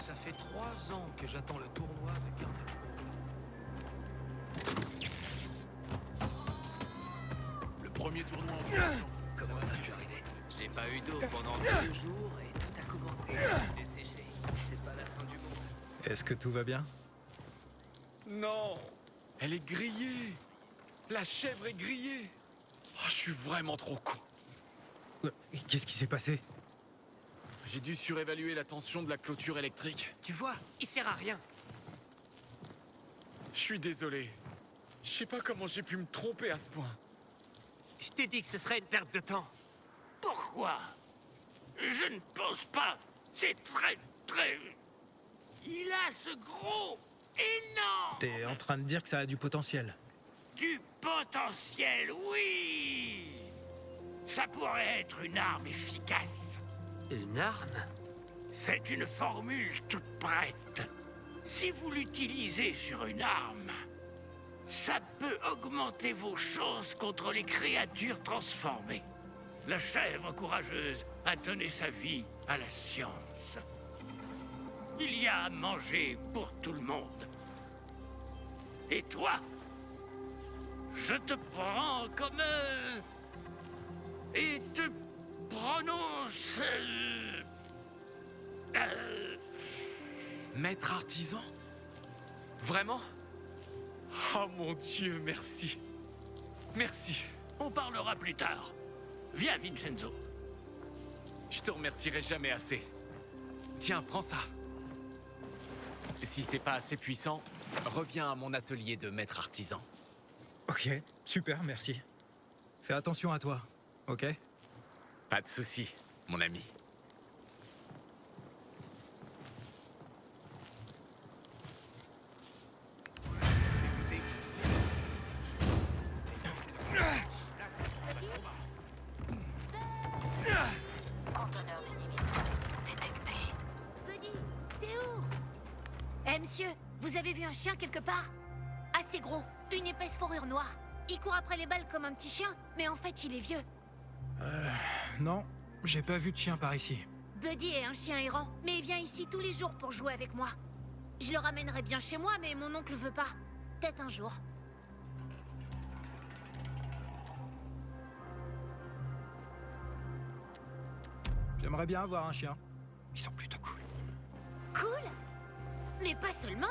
Ça fait 3 ans que j'attends le tournoi de Carnage Hall. Le premier tournoi en création. Comment ça a pu arriver? J'ai pas eu d'eau pendant 2 jours et tout a commencé à se dessécher. C'est pas la fin du monde. Est-ce que tout va bien? Non! Elle est grillée! La chèvre est grillée! Oh, je suis vraiment trop con. Qu'est-ce qui s'est passé? J'ai dû surévaluer la tension de la clôture électrique. Tu vois, il sert à rien. Je suis désolé. Je sais pas comment j'ai pu me tromper à ce point. Je t'ai dit que ce serait une perte de temps. Pourquoi? Je ne pense pas. C'est très... Il a ce gros... énorme... T'es en train de dire que ça a du potentiel. Du potentiel, oui. Ça pourrait être une arme efficace. Une arme? C'est une formule toute prête. Si vous l'utilisez sur une arme, ça peut augmenter vos chances contre les créatures transformées. La chèvre courageuse a donné sa vie à la science. Il y a à manger pour tout le monde. Et toi, je te prends comme... et te prononce... Maître artisan? Vraiment? Oh mon Dieu, merci. Merci. On parlera plus tard. Viens, Vincenzo. Je te remercierai jamais assez. Tiens, prends ça. Si c'est pas assez puissant, reviens à mon atelier de maître artisan. Ok, super, merci. Fais attention à toi, ok? Pas de souci, mon ami. Conteneur d'inhibiteur détecté. Buddy, t'es où? Eh, monsieur, vous avez vu un chien quelque part? Assez gros, une épaisse fourrure noire. Il court après les balles comme un petit chien, mais en fait, il est vieux. Non, j'ai pas vu de chien par ici. Buddy est un chien errant, mais il vient ici tous les jours pour jouer avec moi. Je le ramènerais bien chez moi, mais mon oncle veut pas. Peut-être un jour. J'aimerais bien avoir un chien. Ils sont plutôt cool. Cool? Mais pas seulement.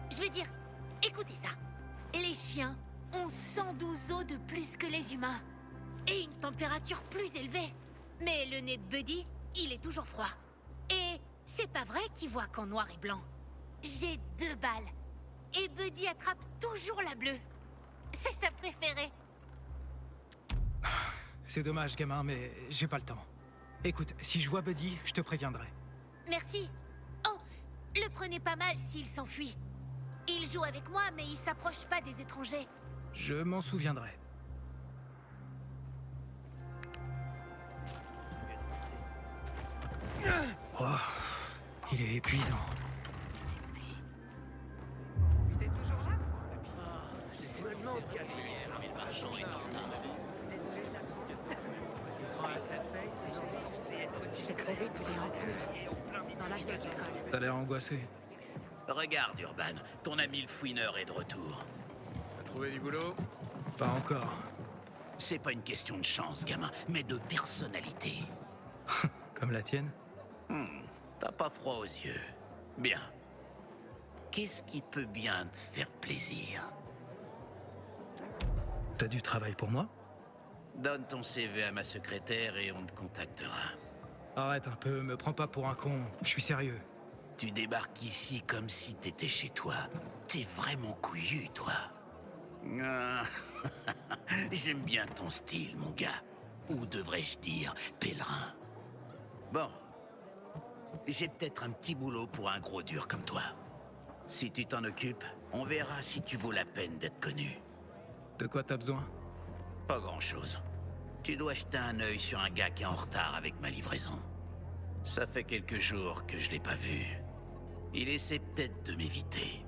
Je veux dire, écoutez ça. Les chiens ont 112 os de plus que les humains. Et une température plus élevée. Mais le nez de Buddy, il est toujours froid. Et c'est pas vrai qu'il voit qu'en noir et blanc. J'ai 2 balles. Et Buddy attrape toujours la bleue. C'est sa préférée. C'est dommage, gamin, mais j'ai pas le temps. Écoute, si je vois Buddy, je te préviendrai. Merci. Oh, le prenez pas mal s'il s'enfuit. Il joue avec moi, mais il s'approche pas des étrangers. Je m'en souviendrai. Oh, il est épuisant. J'ai crevé tous les ampoules dans la vieille école. T'as l'air angoissé. Regarde, Urban, ton ami le fouineur est de retour. T'as trouvé du boulot? Pas encore. C'est pas une question de chance, gamin, mais de personnalité. Comme la tienne? T'as pas froid aux yeux. Bien. Qu'est-ce qui peut bien te faire plaisir? T'as du travail pour moi? Donne ton CV à ma secrétaire et on te contactera. Arrête un peu, me prends pas pour un con. Je suis sérieux. Tu débarques ici comme si t'étais chez toi. T'es vraiment couillu, toi. Ah, j'aime bien ton style, mon gars. Ou devrais-je dire, pèlerin. Bon. J'ai peut-être un petit boulot pour un gros dur comme toi. Si tu t'en occupes, on verra si tu vaux la peine d'être connu. De quoi t'as besoin? Pas grand-chose. Tu dois jeter un œil sur un gars qui est en retard avec ma livraison. Ça fait quelques jours que je l'ai pas vu. Il essaie peut-être de m'éviter.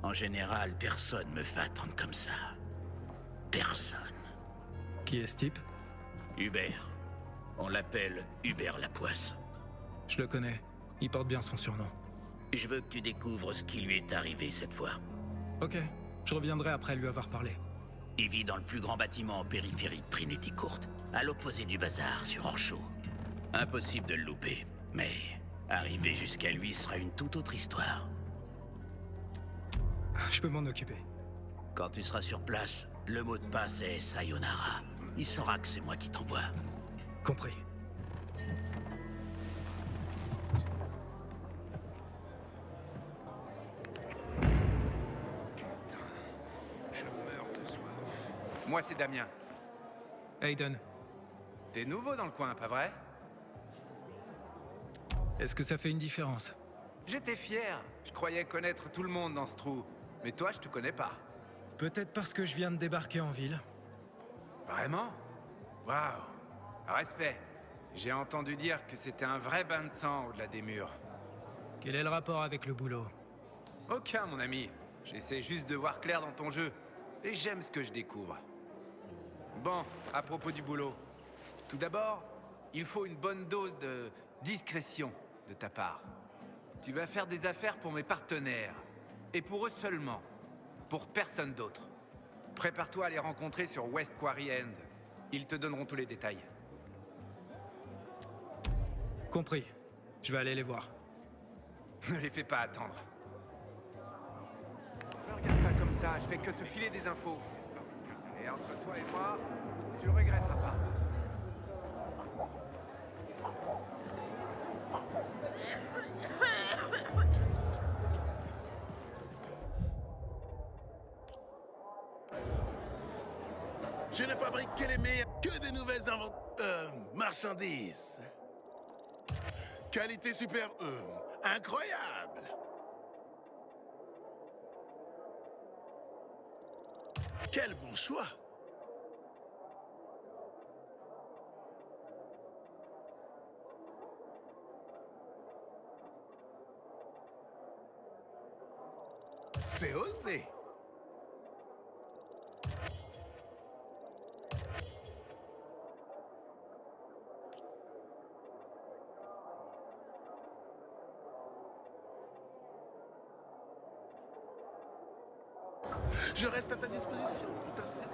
En général, personne me fait attendre comme ça. Personne. Qui est ce type? Hubert. On l'appelle Hubert Lapoisse. Je le connais. Il porte bien son surnom. Je veux que tu découvres ce qui lui est arrivé cette fois. Ok, je reviendrai après lui avoir parlé. Il vit dans le plus grand bâtiment en périphérie de Trinity Court, à l'opposé du bazar, sur Orshaw. Impossible de le louper, mais arriver jusqu'à lui sera une toute autre histoire. Je peux m'en occuper. Quand tu seras sur place, le mot de passe est Sayonara. Il saura que c'est moi qui t'envoie. Compris. Moi, c'est Damien. Aiden, T'es nouveau dans le coin, pas vrai? est-ce que ça fait une différence? J'étais fier. Je croyais connaître tout le monde dans ce trou. Mais toi, je te connais pas. Peut-être parce que je viens de débarquer en ville. Vraiment? Waouh. Respect. J'ai entendu dire que c'était un vrai bain de sang au-delà des murs. Quel est le rapport avec le boulot? Aucun, mon ami. J'essaie juste de voir clair dans ton jeu. Et j'aime ce que je découvre. Bon, à propos du boulot. Tout d'abord, il faut une bonne dose de discrétion de ta part. Tu vas faire des affaires pour mes partenaires. Et pour eux seulement. Pour personne d'autre. Prépare-toi à les rencontrer sur West Quarry End. Ils te donneront tous les détails. Compris. Je vais aller les voir. Ne les fais pas attendre. Ne regarde pas comme ça, je fais que te filer des infos. Et entre toi et moi, tu le regretteras pas. Je ne fabrique que les meilleurs, que des nouvelles marchandises. Qualité super incroyable. Quel bon choix. C'est osé. Je reste à ta disposition. Attention.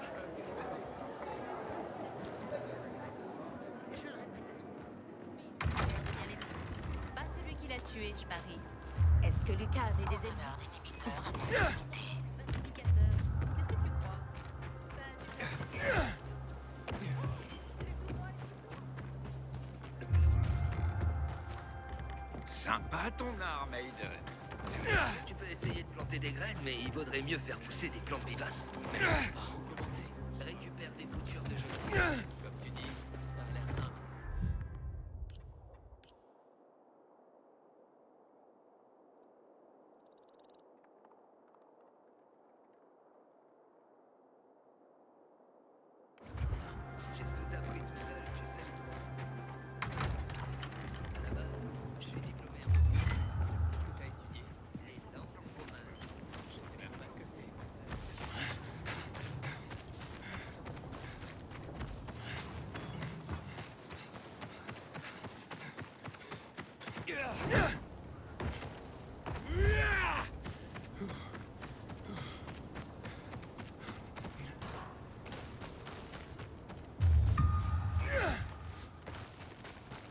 Je le répète. Il y a les... Pas celui qui l'a tué, je parie. Est-ce que Lucas avait des ennemis? Conteneur délimiteurs à proximité. Pacificateur. Qu'est-ce que tu crois? Ça a dû... Sympa ton arme, Aiden. Tu peux essayer de planter des graines, mais il vaudrait mieux faire pousser des plantes vivaces. Commencer. Récupère des boutures de jeux. Comme tu dis, ça a l'air simple. Ça, j'ai tout appris tout seul, tu sais. Là-bas, je suis diplômé en sciences. Que t'as étudié? Les langues romaines. Je sais même pas ce que c'est.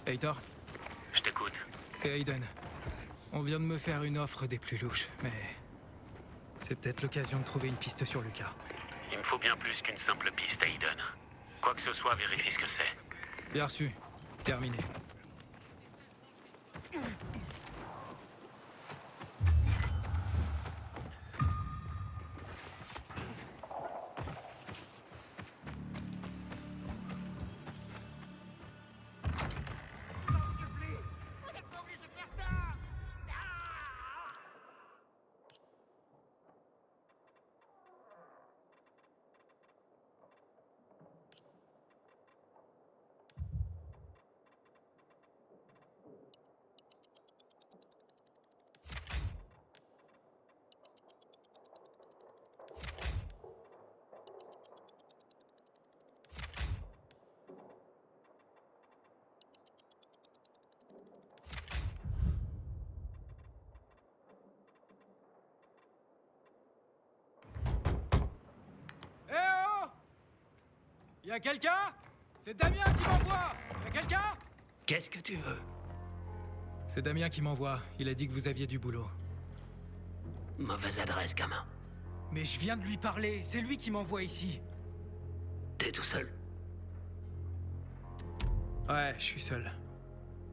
Heitor, Je t'écoute. c'est Aiden. On vient de me faire une offre des plus louches, mais... c'est peut-être l'occasion de trouver une piste sur Lucas. Il me faut bien plus qu'une simple piste, Aiden. Quoi que ce soit, vérifie ce que c'est. Bien reçu. Terminé. Y'a quelqu'un? C'est Damien qui m'envoie! Y'a quelqu'un? Qu'est-ce que tu veux? C'est Damien qui m'envoie. Il a dit que vous aviez du boulot. Mauvaise adresse, gamin. Mais je viens de lui parler. C'est lui qui m'envoie ici. T'es tout seul. Ouais, je suis seul.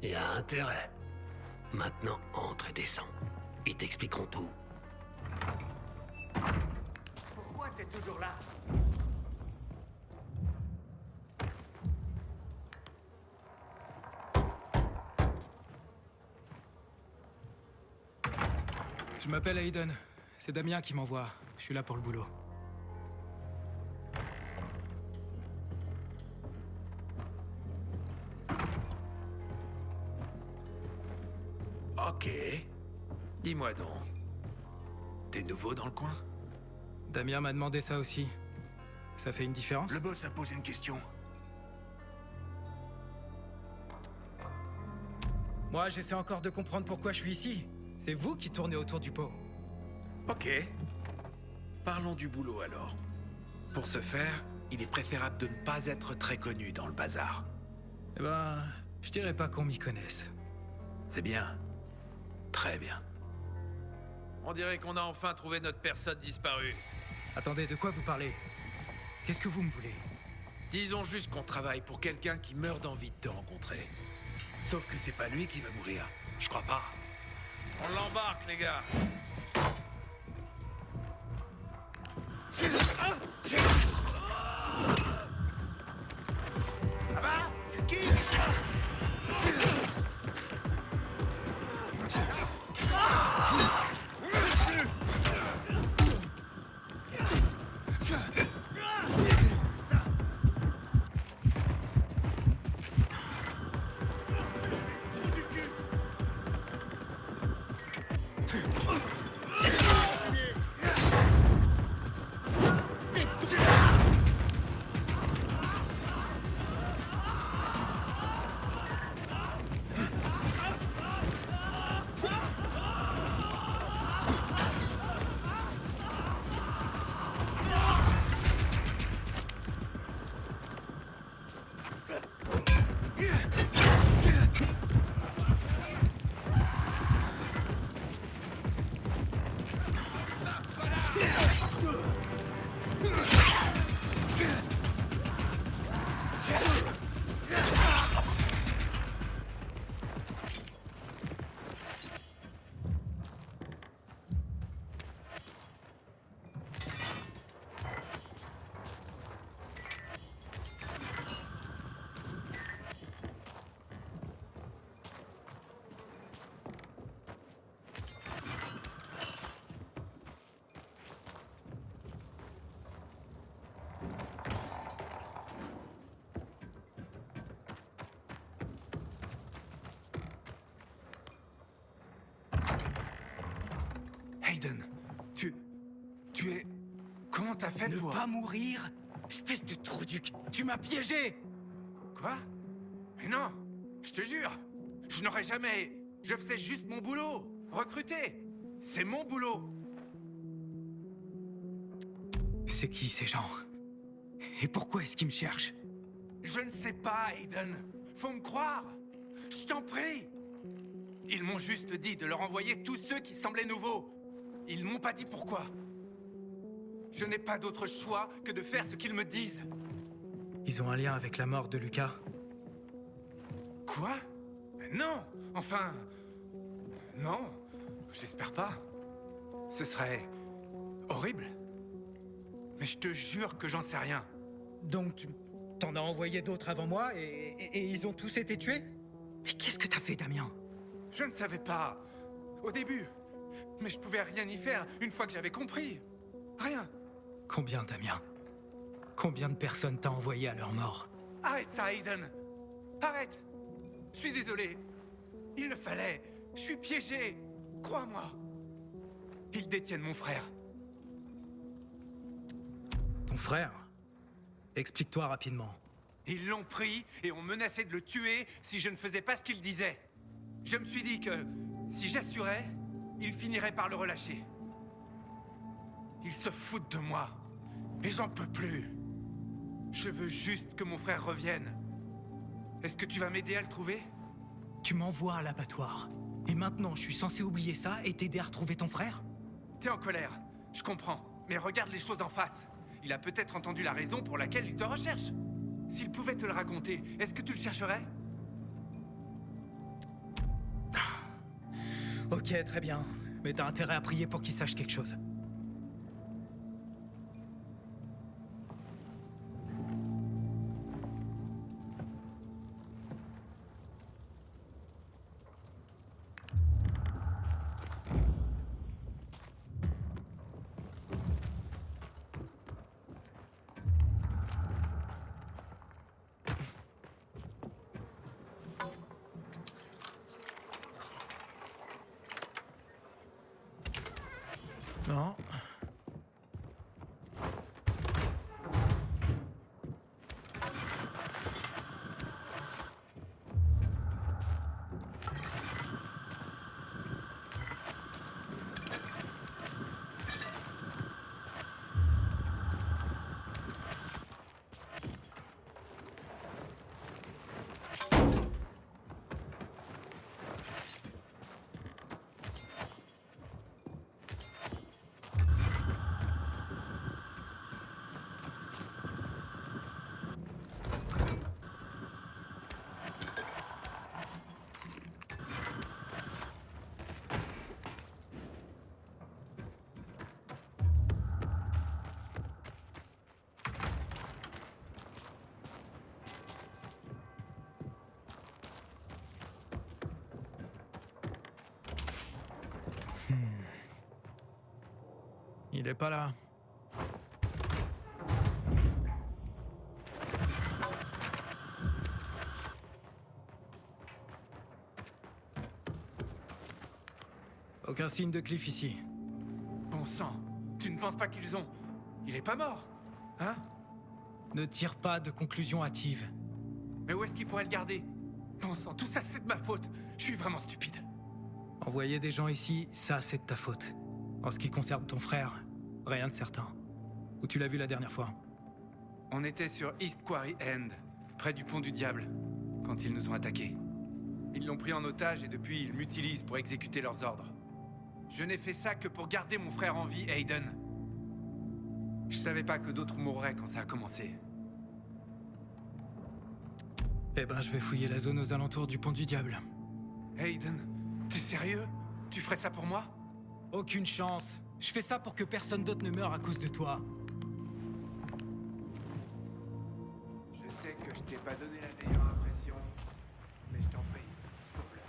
Y a intérêt. Maintenant, entre et descends. Ils t'expliqueront tout. Pourquoi t'es toujours là? Je m'appelle Aiden. C'est Damien qui m'envoie. Je suis là pour le boulot. Ok. Dis-moi donc. T'es nouveau dans le coin? Damien m'a demandé ça aussi. Ça fait une différence? Le boss a posé une question. Moi, j'essaie encore de comprendre pourquoi je suis ici. C'est vous qui tournez autour du pot. Ok. Parlons du boulot alors. Pour ce faire, il est préférable de ne pas être très connu dans le bazar. Eh ben, je dirais pas qu'on m'y connaisse. C'est bien. Très bien. On dirait qu'on a enfin trouvé notre personne disparue. Attendez, de quoi vous parlez? Qu'est-ce que vous me voulez? Disons juste qu'on travaille pour quelqu'un qui meurt d'envie de te rencontrer. Sauf que c'est pas lui qui va mourir. Je crois pas. On l'embarque, les gars. Ça va? Tu kiffes? Aiden, tu es... Comment t'as fait Ne pour... pas mourir? Espèce de trou du... Tu m'as piégé! Quoi? Mais non! Je te jure! Je n'aurais jamais... Je faisais juste mon boulot! Recruter! C'est mon boulot! C'est qui ces gens? Et pourquoi est-ce qu'ils me cherchent? Je ne sais pas, Aiden. Faut me croire. Je t'en prie. Ils m'ont juste dit de leur envoyer tous ceux qui semblaient nouveaux. Ils m'ont pas dit pourquoi. Je n'ai pas d'autre choix que de faire ce qu'ils me disent. Ils ont un lien avec la mort de Lucas? Quoi? Non. Enfin... Non. J'espère pas. Ce serait... horrible. Mais je te jure que j'en sais rien. Donc tu... T'en as envoyé d'autres avant moi et ils ont tous été tués? Mais qu'est-ce que t'as fait, Damien? Je ne savais pas. Au début. Mais je pouvais rien y faire une fois que j'avais compris. Rien. Combien, Damien? Combien de personnes t'as envoyé à leur mort? Arrête ça, Aiden. Arrête. Je suis désolé. Il le fallait. Je suis piégé. Crois-moi. Ils détiennent mon frère. Ton frère? Explique-toi rapidement. Ils l'ont pris et ont menacé de le tuer si je ne faisais pas ce qu'il disait. Je me suis dit que si j'assurais, ils finiraient par le relâcher. Ils se foutent de moi. Et j'en peux plus. Je veux juste que mon frère revienne. Est-ce que tu vas m'aider à le trouver? Tu m'envoies à l'abattoir. Et maintenant, je suis censé oublier ça et t'aider à retrouver ton frère? T'es en colère, je comprends. Mais regarde les choses en face. Il a peut-être entendu la raison pour laquelle il te recherche. S'il pouvait te le raconter, est-ce que tu le chercherais? Ok, très bien. Mais t'as intérêt à prier pour qu'il sache quelque chose. Non. Il est pas là. Aucun signe de Cliff ici. Bon sang, tu ne penses pas qu'ils ont... Il est pas mort, hein? Ne tire pas de conclusions hâtives. Mais où est-ce qu'il pourrait le garder? Bon sang, tout ça c'est de ma faute. Je suis vraiment stupide. Envoyer des gens ici, ça c'est de ta faute. En ce qui concerne ton frère, rien de certain. Où tu l'as vu la dernière fois? On était sur East Quarry End, près du pont du Diable, quand ils nous ont attaqués. Ils l'ont pris en otage et depuis ils m'utilisent pour exécuter leurs ordres. Je n'ai fait ça que pour garder mon frère en vie, Aiden. Je savais pas que d'autres mourraient quand ça a commencé. Eh ben, je vais fouiller la zone aux alentours du pont du Diable. Aiden, t'es sérieux? Tu ferais ça pour moi? Aucune chance. Je fais ça pour que personne d'autre ne meure à cause de toi. Je sais que je t'ai pas donné la meilleure impression, mais je t'en prie, sauve-le.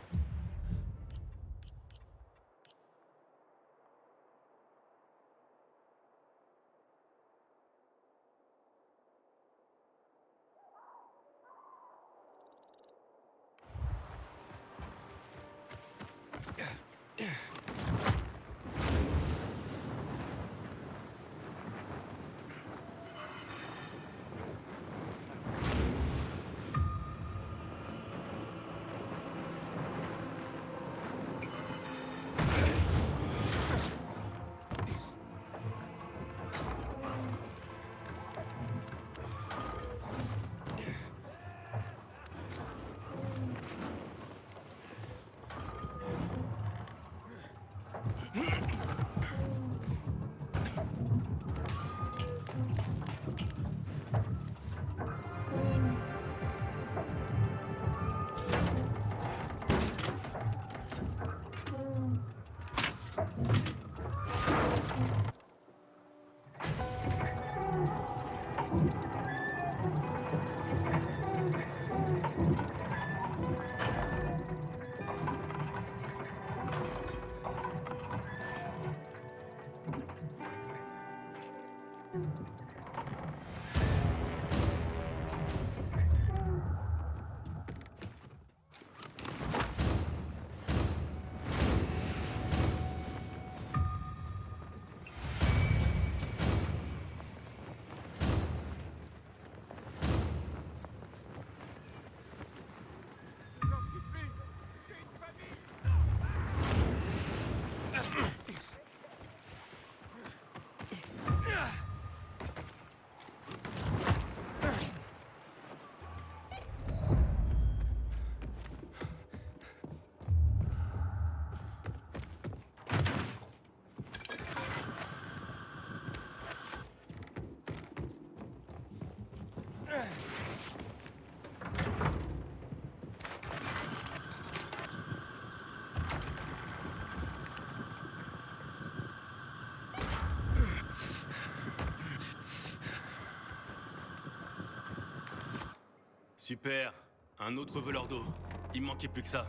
Super. Un autre voleur d'eau. Il me manquait plus que ça.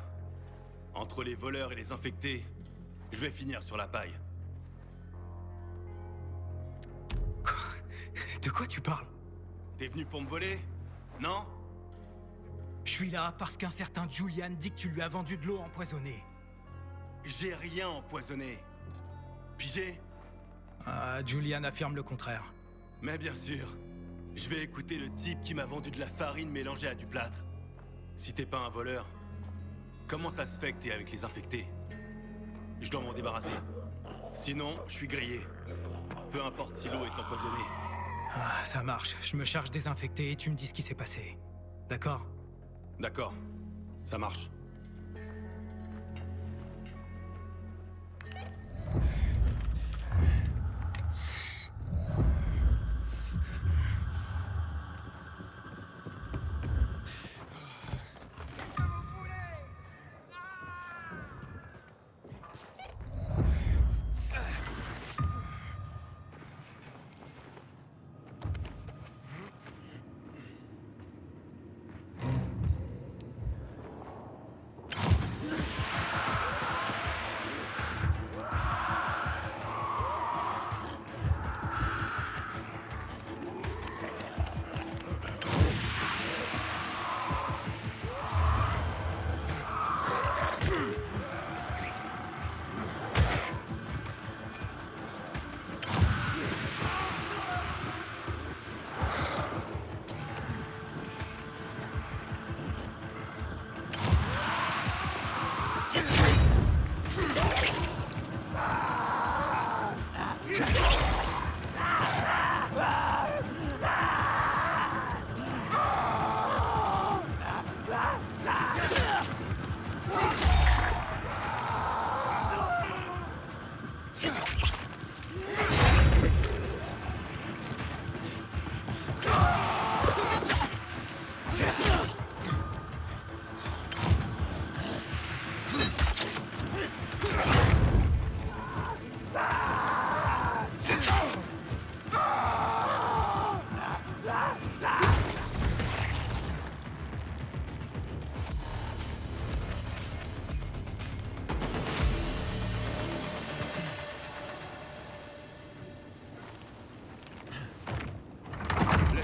Entre les voleurs et les infectés, je vais finir sur la paille. De quoi tu parles? T'es venu pour me voler? Non? Je suis là parce qu'un certain Julian dit que tu lui as vendu de l'eau empoisonnée. J'ai rien empoisonné. Pigé? Ah, Julian affirme le contraire. Mais bien sûr. Je vais écouter le type qui m'a vendu de la farine mélangée à du plâtre. Si t'es pas un voleur, comment ça se fait que t'es avec les infectés? Je dois m'en débarrasser. Sinon, je suis grillé. Peu importe si l'eau est empoisonnée. Ah, ça marche. Je me charge des infectés et tu me dis ce qui s'est passé. D'accord? D'accord. Ça marche.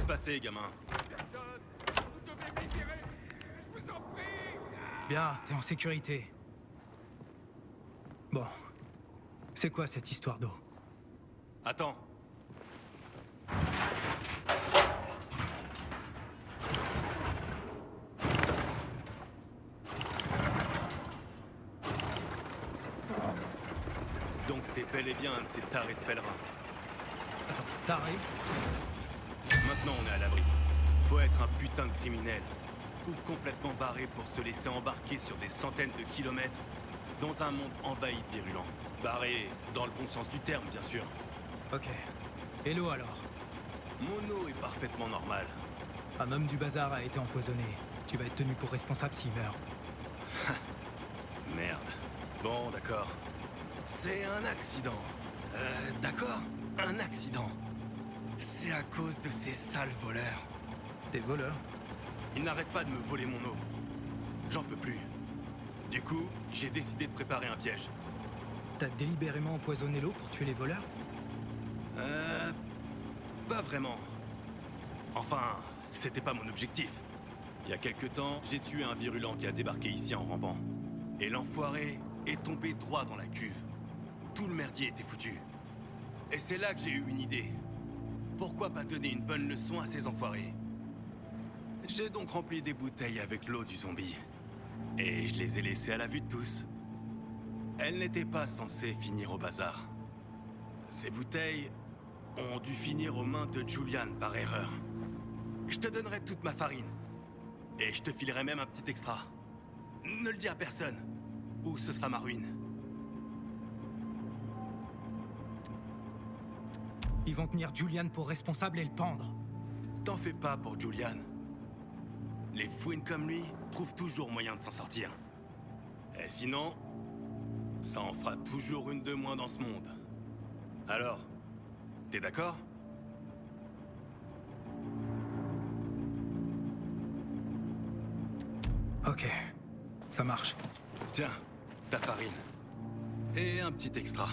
Passez, gamin. Bien, t'es en sécurité. Bon. C'est quoi cette histoire d'eau? Attends. Donc t'es bel et bien un de ces tarés de pèlerins. Attends, taré? Maintenant, on est à l'abri. Faut être un putain de criminel. Ou complètement barré pour se laisser embarquer sur des centaines de kilomètres dans un monde envahi de virulents. Barré dans le bon sens du terme, bien sûr. Ok. Et l'eau alors? Mon eau est parfaitement normale. Un homme du bazar a été empoisonné. Tu vas être tenu pour responsable s'il meurt. Merde. Bon, d'accord. C'est un accident. D'accord? Un accident. C'est à cause de ces sales voleurs. Des voleurs? Ils n'arrêtent pas de me voler mon eau. J'en peux plus. Du coup, j'ai décidé de préparer un piège. T'as délibérément empoisonné l'eau pour tuer les voleurs? Pas vraiment. Enfin, c'était pas mon objectif. Il y a quelque temps, j'ai tué un virulent qui a débarqué ici en rampant. Et l'enfoiré est tombé droit dans la cuve. Tout le merdier était foutu. Et c'est là que j'ai eu une idée. Pourquoi pas donner une bonne leçon à ces enfoirés? J'ai donc rempli des bouteilles avec l'eau du zombie. Et je les ai laissées à la vue de tous. Elles n'étaient pas censées finir au bazar. Ces bouteilles ont dû finir aux mains de Julian par erreur. Je te donnerai toute ma farine. Et je te filerai même un petit extra. Ne le dis à personne, ou ce sera ma ruine. Ils vont tenir Julian pour responsable et le pendre. T'en fais pas pour Julian. Les fouines comme lui trouvent toujours moyen de s'en sortir. Et sinon, ça en fera toujours une de moins dans ce monde. Alors, t'es d'accord? Ok, ça marche. Tiens, ta farine. Et un petit extra.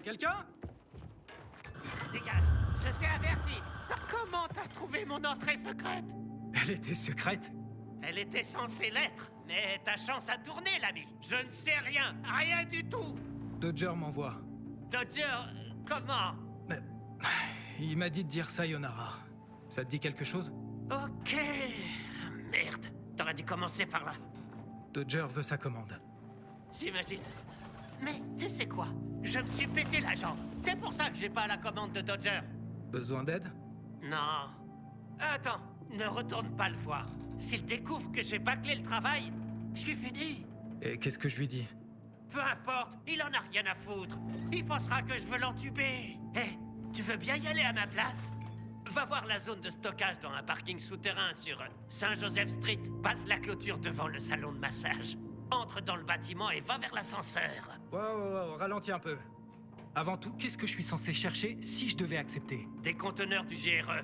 Quelqu'un? Dégage, je t'ai averti. Comment t'as trouvé mon entrée secrète? Elle était secrète? Elle était censée l'être, mais ta chance a tourné, l'ami. Je ne sais rien du tout. Dodger m'envoie. Dodger, comment? Il m'a dit de dire sayonara. Ça te dit quelque chose? Ok. Merde, t'aurais dû commencer par là. Dodger veut sa commande. J'imagine. Mais tu sais quoi? Je me suis pété la jambe. C'est pour ça que j'ai pas la commande de Dodger. Besoin d'aide? Non. Attends, ne retourne pas le voir. S'il découvre que j'ai bâclé le travail, je suis fini. Et qu'est-ce que je lui dis? Peu importe, il en a rien à foutre. Il pensera que je veux l'entuber. Hé, tu veux bien y aller à ma place? Va voir la zone de stockage dans un parking souterrain sur Saint-Joseph Street. Passe la clôture devant le salon de massage. Entre dans le bâtiment et va vers l'ascenseur. Wow, ralentis un peu. Avant tout, qu'est-ce que je suis censé chercher si je devais accepter? Des conteneurs du GRE.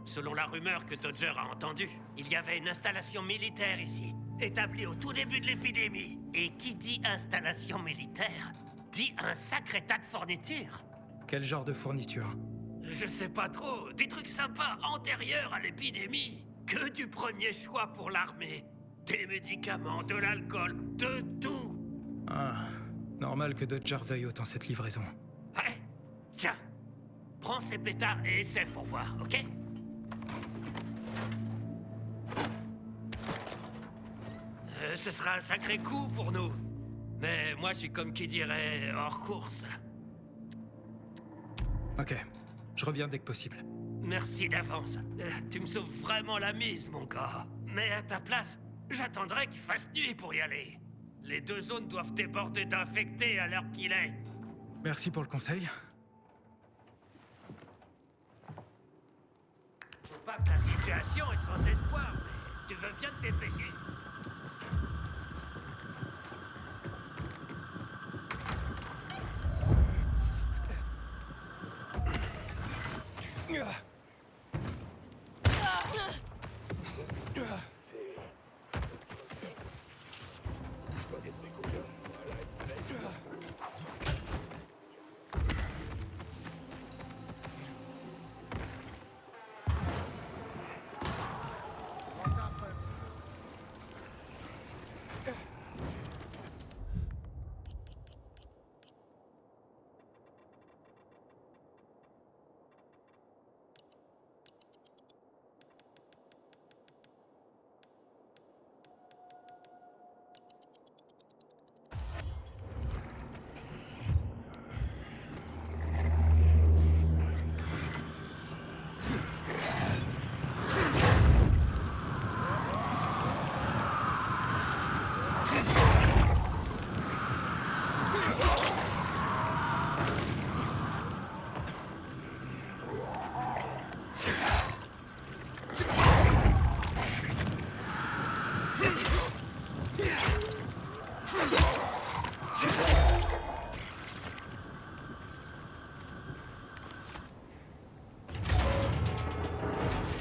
Selon la rumeur que Dodger a entendue, il y avait une installation militaire ici, établie au tout début de l'épidémie. Et qui dit installation militaire, dit un sacré tas de fournitures. Quel genre de fourniture? Je sais pas trop, des trucs sympas antérieurs à l'épidémie. Que du premier choix pour l'armée. Des médicaments, de l'alcool, de tout. Ah, normal que Dodger veuille autant cette livraison. Ouais, tiens, prends ces pétards et essaie pour voir, ok? Ce sera un sacré coup pour nous. Mais moi, je suis comme qui dirait hors course. Ok, je reviens dès que possible. Merci d'avance. Tu me sauves vraiment la mise, mon gars. Mais à ta place, j'attendrai qu'il fasse nuit pour y aller. Les 2 zones doivent déborder d'infectés à l'heure qu'il est. Merci pour le conseil. Faut pas que la situation est sans espoir, mais tu veux bien te dépêcher.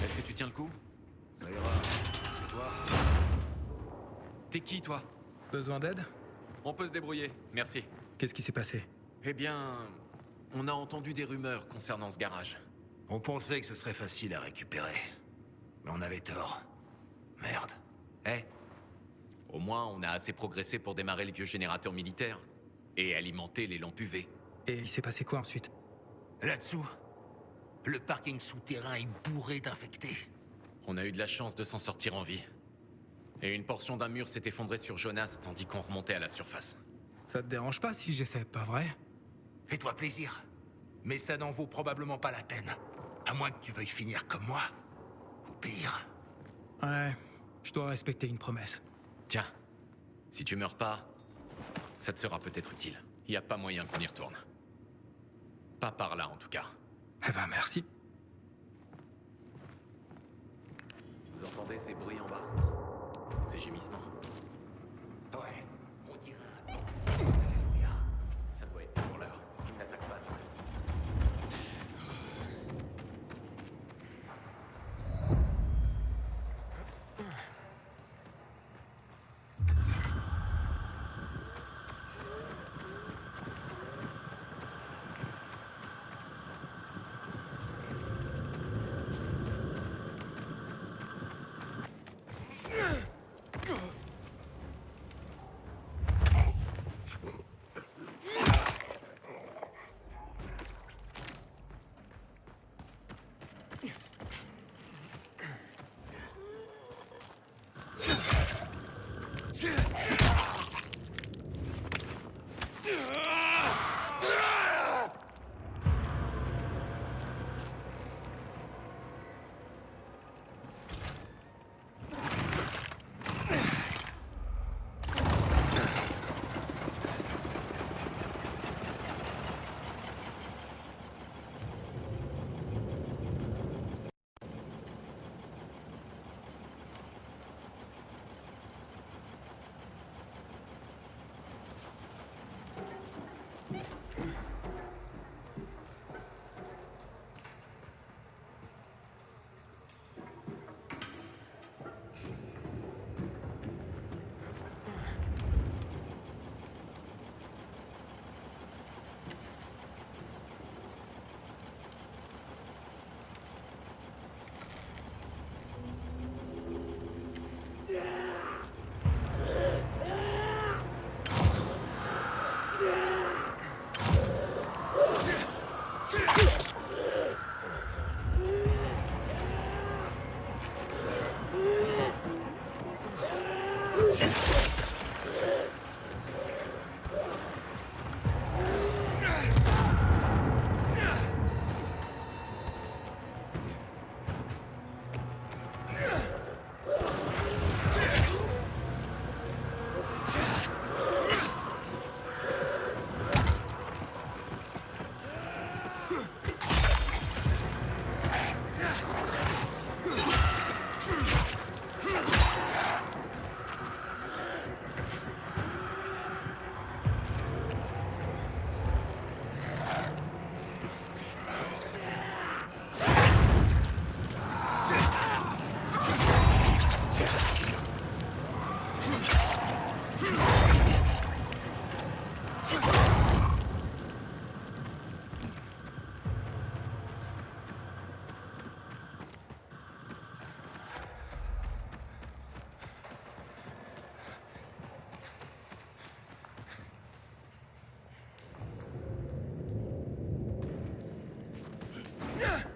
Est-ce que tu tiens le coup? Ça ira. Et toi? T'es qui, toi? Besoin d'aide? On peut se débrouiller, merci. Qu'est-ce qui s'est passé? Eh bien, on a entendu des rumeurs concernant ce garage. On pensait que ce serait facile à récupérer. Mais on avait tort. Merde. Eh, au moins on a assez progressé pour démarrer les vieux générateurs militaires et alimenter les lampes UV. Et il s'est passé quoi ensuite? Là-dessous, le parking souterrain est bourré d'infectés. On a eu de la chance de s'en sortir en vie. Et une portion d'un mur s'est effondrée sur Jonas tandis qu'on remontait à la surface. Ça te dérange pas si j'essaie, pas vrai? Fais-toi plaisir. Mais ça n'en vaut probablement pas la peine. À moins que tu veuilles finir comme moi. Ou pire. Ouais, je dois respecter une promesse. Tiens, si tu meurs pas, ça te sera peut-être utile. Y a pas moyen qu'on y retourne. Pas par là, en tout cas. Eh ben, merci. Vous entendez ces bruits en bas? Ces gémissements? Ouais, on dirait un nom. Alléluia. Ça doit être pour l'heure. Ils n'attaquent pas.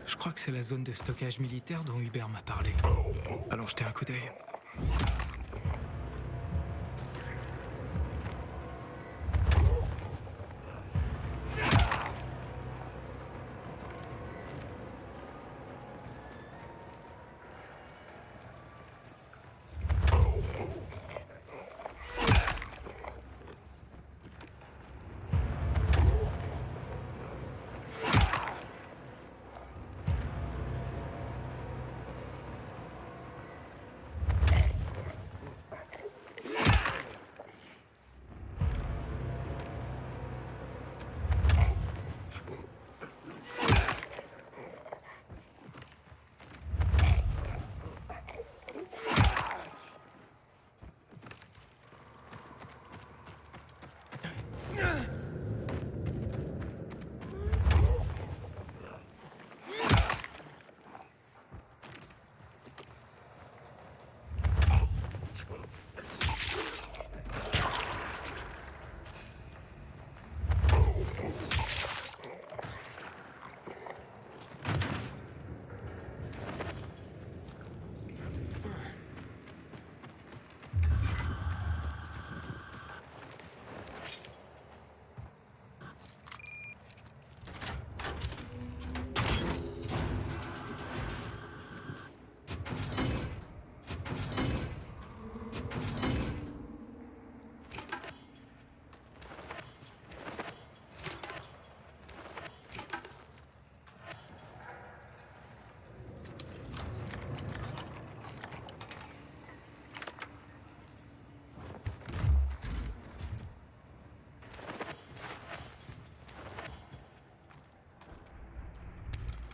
Je crois que c'est la zone de stockage militaire dont Hubert m'a parlé. Allons jeter un coup d'œil.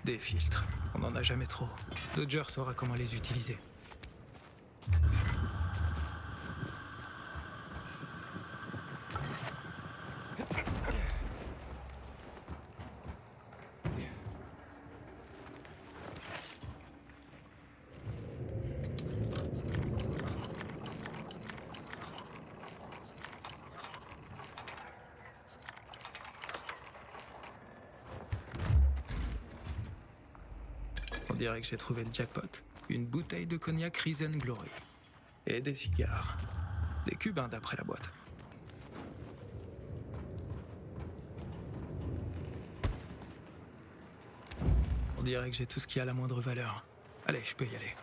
Des filtres. On n'en a jamais trop. Dodger saura comment les utiliser. On dirait que j'ai trouvé le jackpot. Une bouteille de cognac Risen Glory. Et des cigares. Des cubains d'après la boîte. On dirait que j'ai tout ce qui a la moindre valeur. Allez, je peux y aller.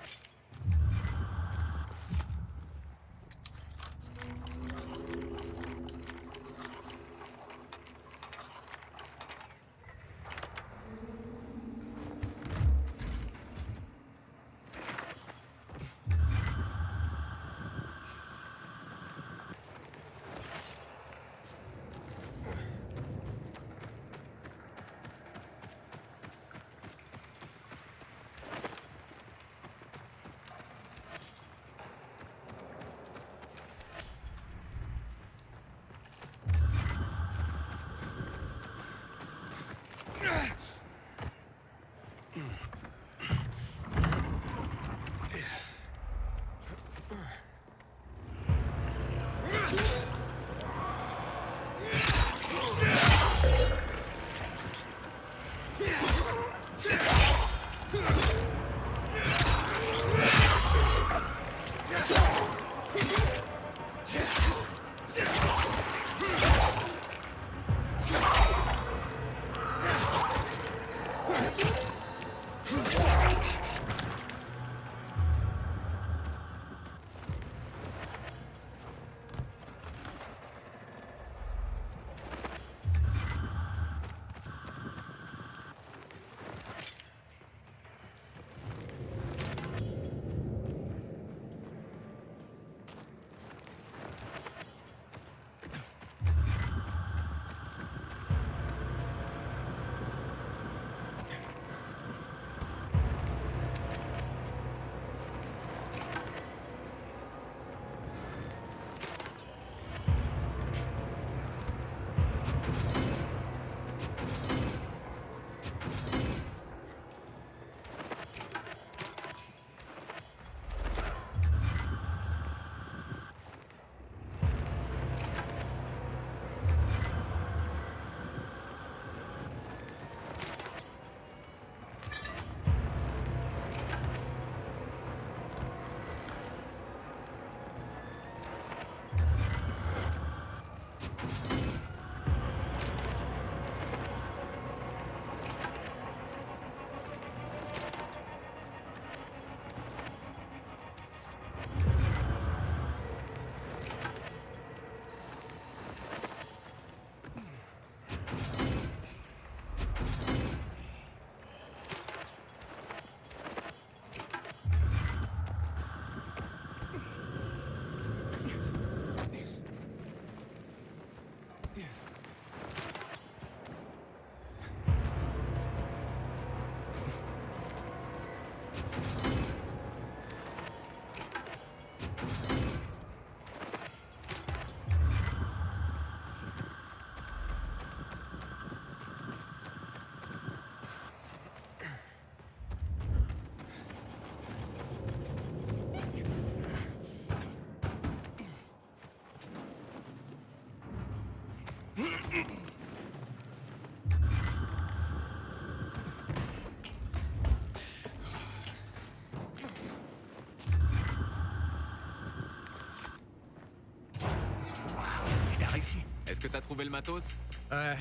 trouvé le matos? Ouais,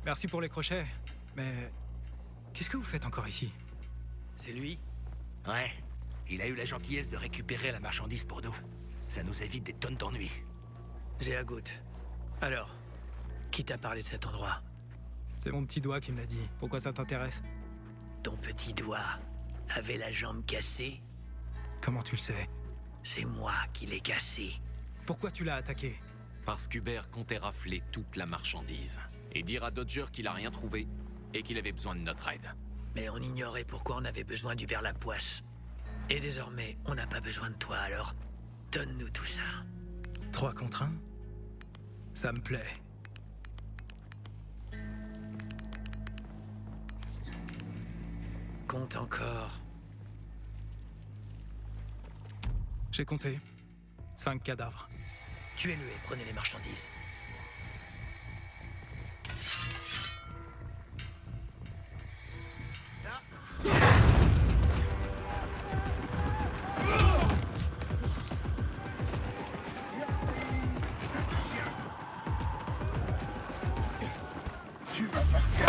merci pour les crochets. Mais qu'est-ce que vous faites encore ici? C'est lui? Ouais. Il a eu la gentillesse de récupérer la marchandise pour nous. Ça nous évite des tonnes d'ennuis. J'ai la goutte. Alors, qui t'a parlé de cet endroit? C'est mon petit doigt qui me l'a dit. Pourquoi ça t'intéresse? Ton petit doigt avait la jambe cassée? Comment tu le sais? C'est moi qui l'ai cassé. Pourquoi tu l'as attaqué? Parce qu'Hubert comptait rafler toute la marchandise. Et dire à Dodger qu'il a rien trouvé et qu'il avait besoin de notre aide. Mais on ignorait pourquoi on avait besoin d'Hubert Lapoisse. Et désormais, on n'a pas besoin de toi, alors donne-nous tout ça. 3 contre 1? Ça me plaît. Compte encore. J'ai compté. 5 cadavres. Tuez-le et prenez les marchandises. Tu vas partir.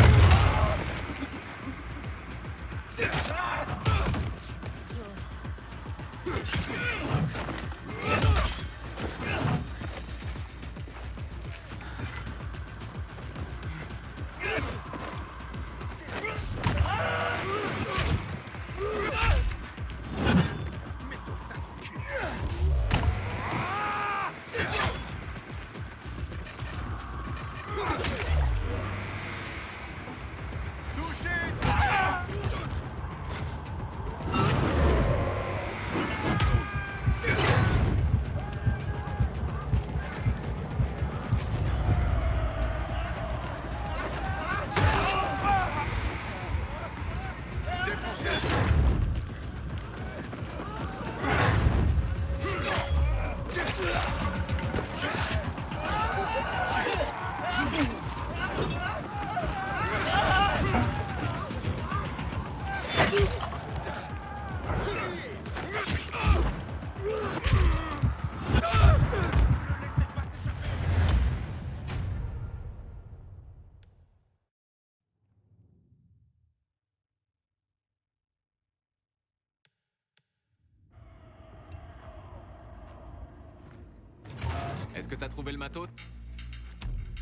Est-ce que t'as trouvé le matos?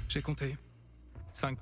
J'ai compté. 5.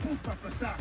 Pousse un peu ça.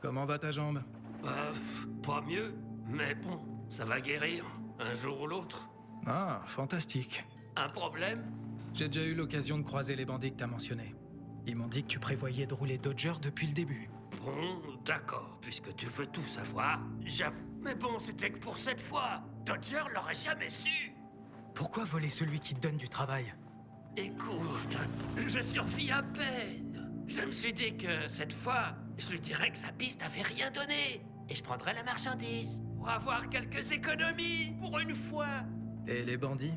Comment va ta jambe? Pas mieux, mais bon, ça va guérir, un jour ou l'autre. Ah, fantastique. Un problème? J'ai déjà eu l'occasion de croiser les bandits que t'as mentionnés. Ils m'ont dit que tu prévoyais de rouler Dodger depuis le début. Bon, d'accord, puisque tu veux tout savoir, j'avoue. Mais bon, c'était que pour cette fois. Dodger l'aurait jamais su. Pourquoi voler celui qui te donne du travail? Écoute, je survis à peine. Je me suis dit que cette fois, je lui dirais que sa piste avait rien donné. Et je prendrais la marchandise. Pour avoir quelques économies, pour une fois. Et les bandits?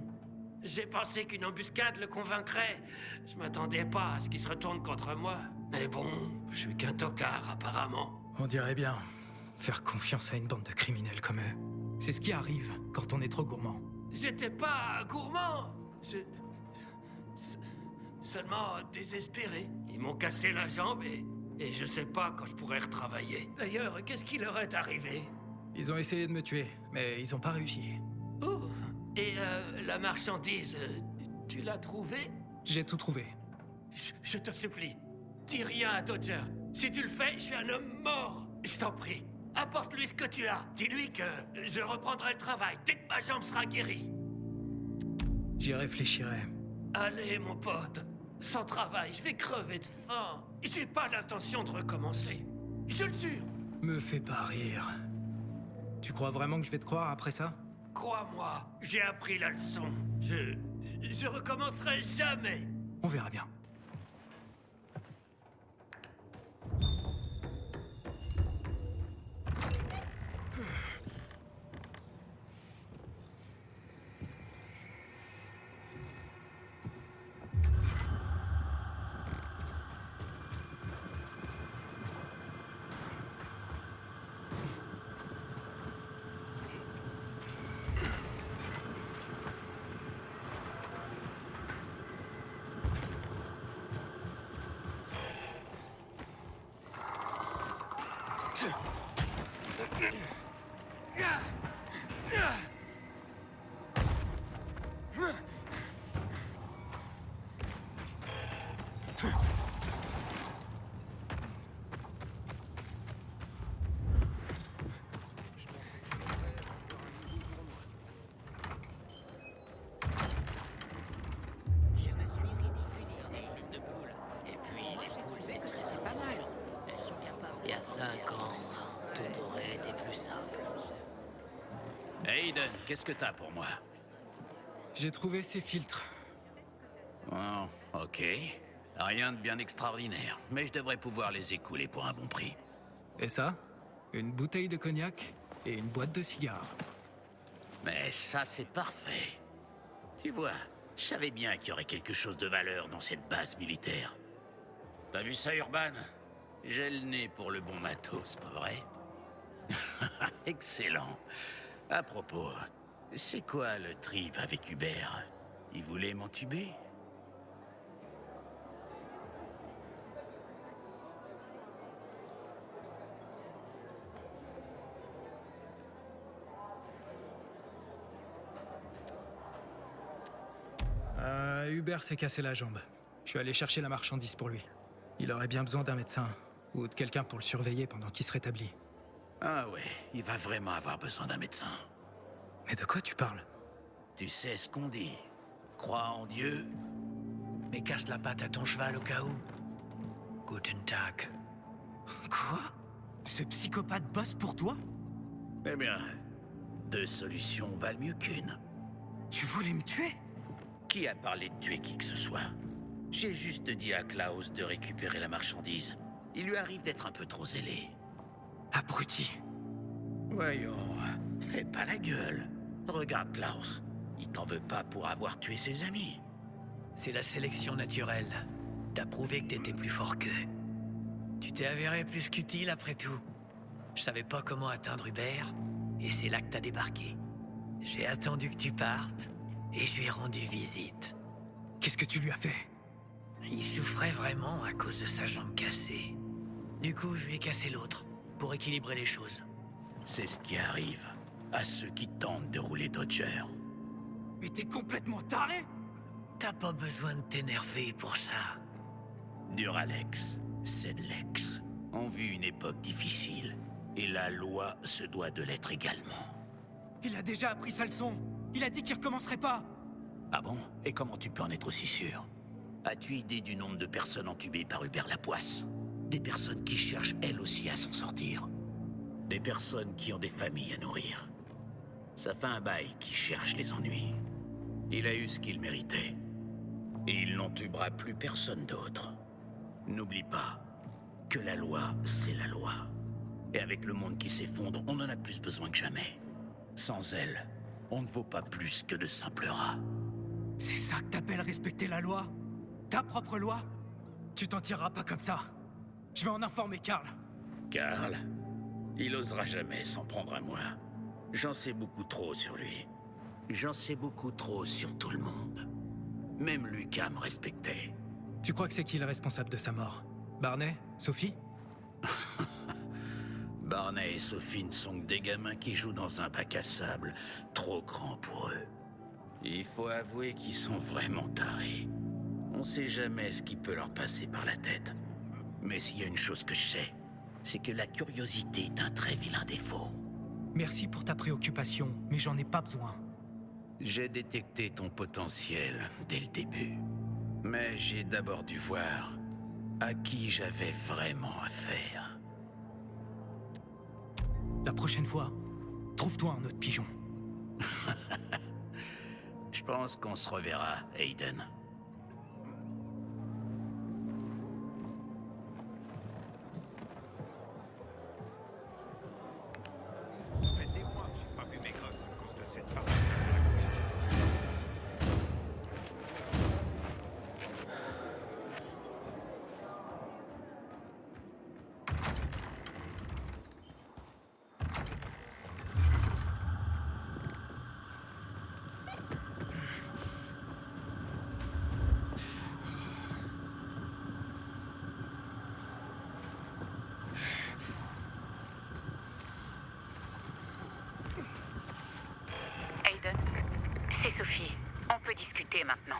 J'ai pensé qu'une embuscade le convaincrait. Je m'attendais pas à ce qu'il se retourne contre moi. Mais bon, je suis qu'un tocard, apparemment. On dirait bien. Faire confiance à une bande de criminels comme eux. C'est ce qui arrive quand on est trop gourmand. J'étais pas gourmand. Seulement désespéré. Ils m'ont cassé la jambe et je sais pas quand je pourrais retravailler. D'ailleurs, qu'est-ce qui leur est arrivé? Ils ont essayé de me tuer, mais ils ont pas réussi. Oh. Et la marchandise, tu l'as trouvée? J'ai tout trouvé. Je te supplie, dis rien à Dodger. Si tu le fais, je suis un homme mort. Je t'en prie, apporte-lui ce que tu as. Dis-lui que je reprendrai le travail dès que ma jambe sera guérie. J'y réfléchirai. Allez, mon pote. Sans travail, je vais crever de faim. J'ai pas l'intention de recommencer. Je le jure. Me fais pas rire. Tu crois vraiment que je vais te croire après ça? Crois-moi, j'ai appris la leçon. Je recommencerai jamais. On verra bien. Il y a 5 ans, tout aurait été plus simple. Aiden, qu'est-ce que t'as pour moi? J'ai trouvé ces filtres. Oh, ok. Rien de bien extraordinaire, mais je devrais pouvoir les écouler pour un bon prix. Et ça? Une bouteille de cognac et une boîte de cigares. Mais ça, c'est parfait. Tu vois, je savais bien qu'il y aurait quelque chose de valeur dans cette base militaire. T'as vu ça, Urban? J'ai le nez pour le bon matos, pas vrai? Excellent. À propos, c'est quoi le trip avec Hubert? Il voulait m'entuber? Hubert s'est cassé la jambe. Je suis allé chercher la marchandise pour lui. Il aurait bien besoin d'un médecin, ou de quelqu'un pour le surveiller pendant qu'il se rétablit. Ah ouais, il va vraiment avoir besoin d'un médecin. Mais de quoi tu parles? Tu sais ce qu'on dit. Crois en Dieu. Mais casse la patte à ton cheval au cas où. Guten Tag. Quoi? Ce psychopathe bosse pour toi? Eh bien, 2 solutions valent mieux qu'une. Tu voulais me tuer? Qui a parlé de tuer qui que ce soit? J'ai juste dit à Klaus de récupérer la marchandise. Il lui arrive d'être un peu trop zélé. Abruti. Voyons, fais pas la gueule. Regarde Klaus. Il t'en veut pas pour avoir tué ses amis. C'est la sélection naturelle. T'as prouvé que t'étais plus fort qu'eux. Tu t'es avéré plus qu'utile après tout. Je savais pas comment atteindre Hubert, et c'est là que t'as débarqué. J'ai attendu que tu partes, et je lui ai rendu visite. Qu'est-ce que tu lui as fait? Il souffrait vraiment à cause de sa jambe cassée. Du coup, je lui ai cassé l'autre, pour équilibrer les choses. C'est ce qui arrive à ceux qui tentent de rouler Dodger. Mais t'es complètement taré? T'as pas besoin de t'énerver pour ça. Duralex, c'est de l'ex. On vit une époque difficile, et la loi se doit de l'être également. Il a déjà appris sa leçon. Il a dit qu'il recommencerait pas. Ah bon? Et comment tu peux en être aussi sûr? As-tu idée du nombre de personnes entubées par Hubert Lapoisse? Des personnes qui cherchent elles aussi à s'en sortir. Des personnes qui ont des familles à nourrir. Ça fait un bail qui cherche les ennuis. Il a eu ce qu'il méritait. Et il n'entubera plus personne d'autre. N'oublie pas que la loi, c'est la loi. Et avec le monde qui s'effondre, on en a plus besoin que jamais. Sans elle, on ne vaut pas plus que de simples rats. C'est ça que t'appelles respecter la loi? Ta propre loi? Tu t'en tireras pas comme ça. Je vais en informer Karl. Karl, il osera jamais s'en prendre à moi. J'en sais beaucoup trop sur lui. J'en sais beaucoup trop sur tout le monde. Même Lucas me respectait. Tu crois que c'est qui le responsable de sa mort? Barney? Sophie? Barney et Sophie ne sont que des gamins qui jouent dans un bac à sable trop grand pour eux. Il faut avouer qu'ils sont vraiment tarés. On sait jamais ce qui peut leur passer par la tête. Mais s'il y a une chose que je sais, c'est que la curiosité est un très vilain défaut. Merci pour ta préoccupation, mais j'en ai pas besoin. J'ai détecté ton potentiel dès le début. Mais j'ai d'abord dû voir à qui j'avais vraiment affaire. La prochaine fois, trouve-toi un autre pigeon. Je pense qu'on se reverra, Aiden. Ça fait des mois que j'ai pas vu mes gosses à cause de cette partie. Aiden, c'est Sophie. On peut discuter maintenant.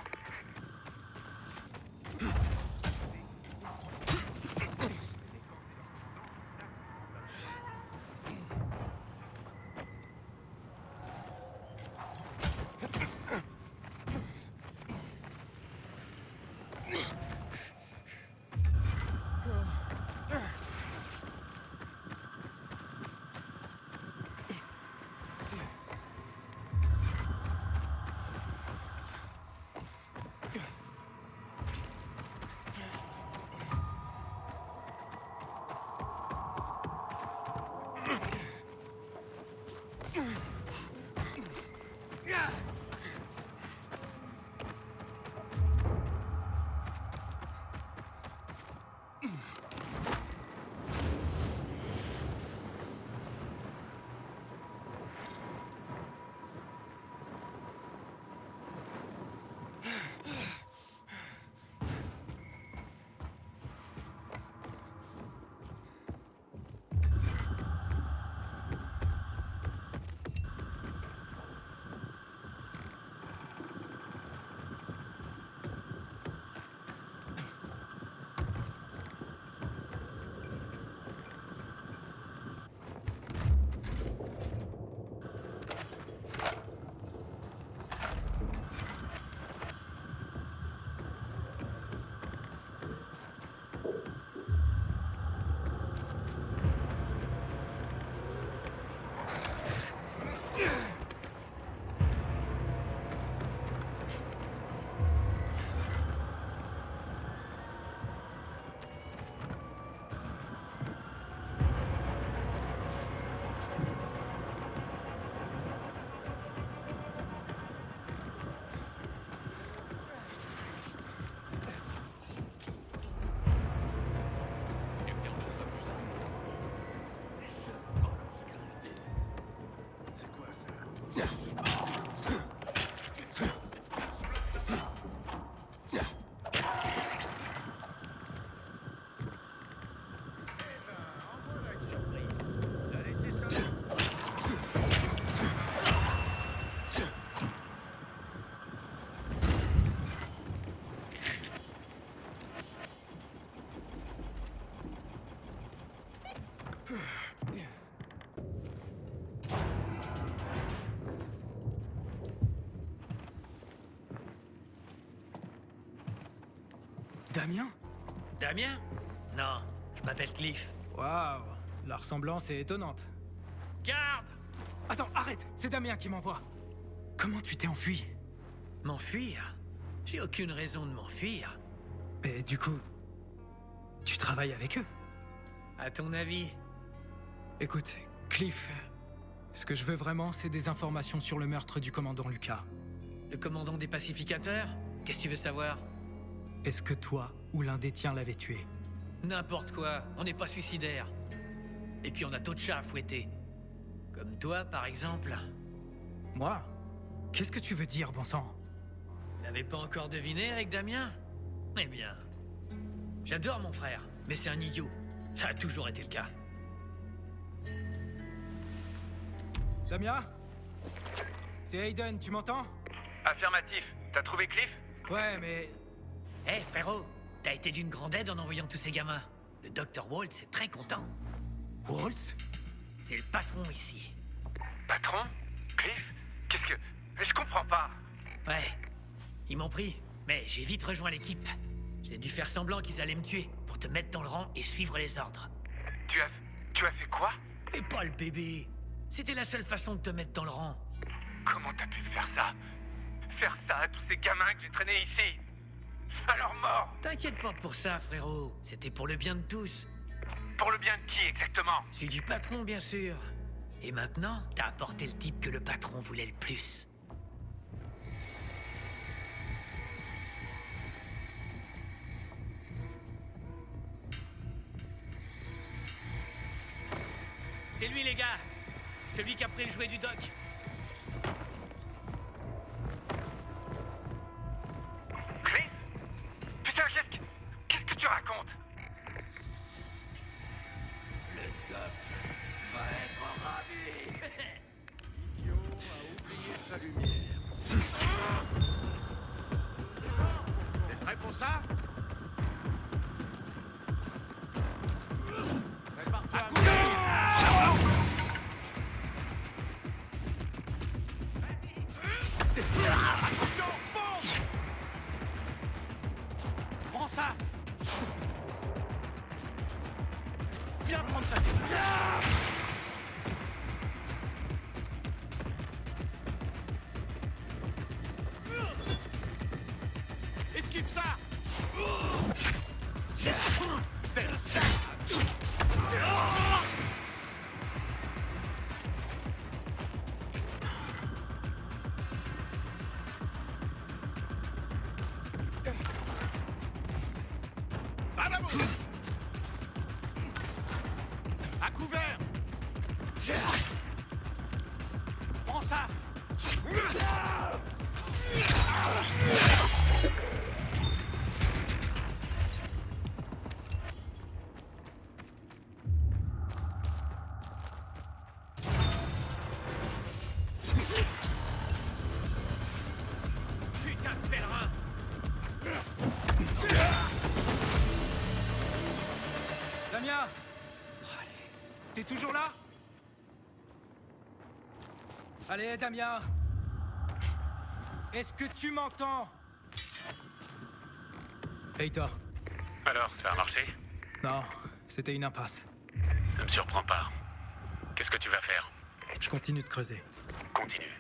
Damien? Damien? Non, je m'appelle Cliff. Waouh, la ressemblance est étonnante. Garde! Attends, arrête! C'est Damien qui m'envoie. Comment tu t'es enfui? M'enfuir? J'ai aucune raison de m'enfuir. Et du coup, tu travailles avec eux? À ton avis? Écoute, Cliff, ce que je veux vraiment, c'est des informations sur le meurtre du commandant Lucas. Le commandant des pacificateurs? Qu'est-ce que tu veux savoir? Est-ce que toi ou l'un des tiens l'avait tué? N'importe quoi, on n'est pas suicidaire. Et puis on a d'autres chats à fouetter. Comme toi, par exemple. Moi? Qu'est-ce que tu veux dire, bon sang? N'avais pas encore deviné avec Damien? Eh bien... J'adore mon frère, mais c'est un idiot. Ça a toujours été le cas. Damien? C'est Hayden, tu m'entends? Affirmatif. T'as trouvé Cliff? Ouais, mais... Hé, frérot, t'as été d'une grande aide en envoyant tous ces gamins. Le Dr. Waltz est très content. Waltz? C'est le patron ici. Patron? Cliff? Qu'est-ce que... Je comprends pas. Ouais, ils m'ont pris, mais j'ai vite rejoint l'équipe. J'ai dû faire semblant qu'ils allaient me tuer pour te mettre dans le rang et suivre les ordres. Tu as fait quoi? Fais pas le bébé. C'était la seule façon de te mettre dans le rang. Comment t'as pu faire ça? Faire ça à tous ces gamins que j'ai traînés ici? À leur mort? T'inquiète pas pour ça, frérot. C'était pour le bien de tous. Pour le bien de qui, exactement? Celui du patron, bien sûr. Et maintenant, t'as apporté le type que le patron voulait le plus. C'est lui, les gars. Celui qui a pris le jouet du doc. Cliff? Putain, qu'est-ce que tu racontes? Le doc va être ravi. L'idiot a oublié sa lumière. T'es prêt pour ça? Prépare-toi à mourir. Attention, fonce! Prends ça! Viens prendre ça! Esquive ça! Pas la boue! À couvert! Prends ça! Putain de pèlerin! Damien! T'es toujours là? Allez, Damien! Est-ce que tu m'entends? Hey, toi. Alors, ça a marché? Non, c'était une impasse. Ne me surprends pas. Qu'est-ce que tu vas faire? Je continue de creuser. Continue.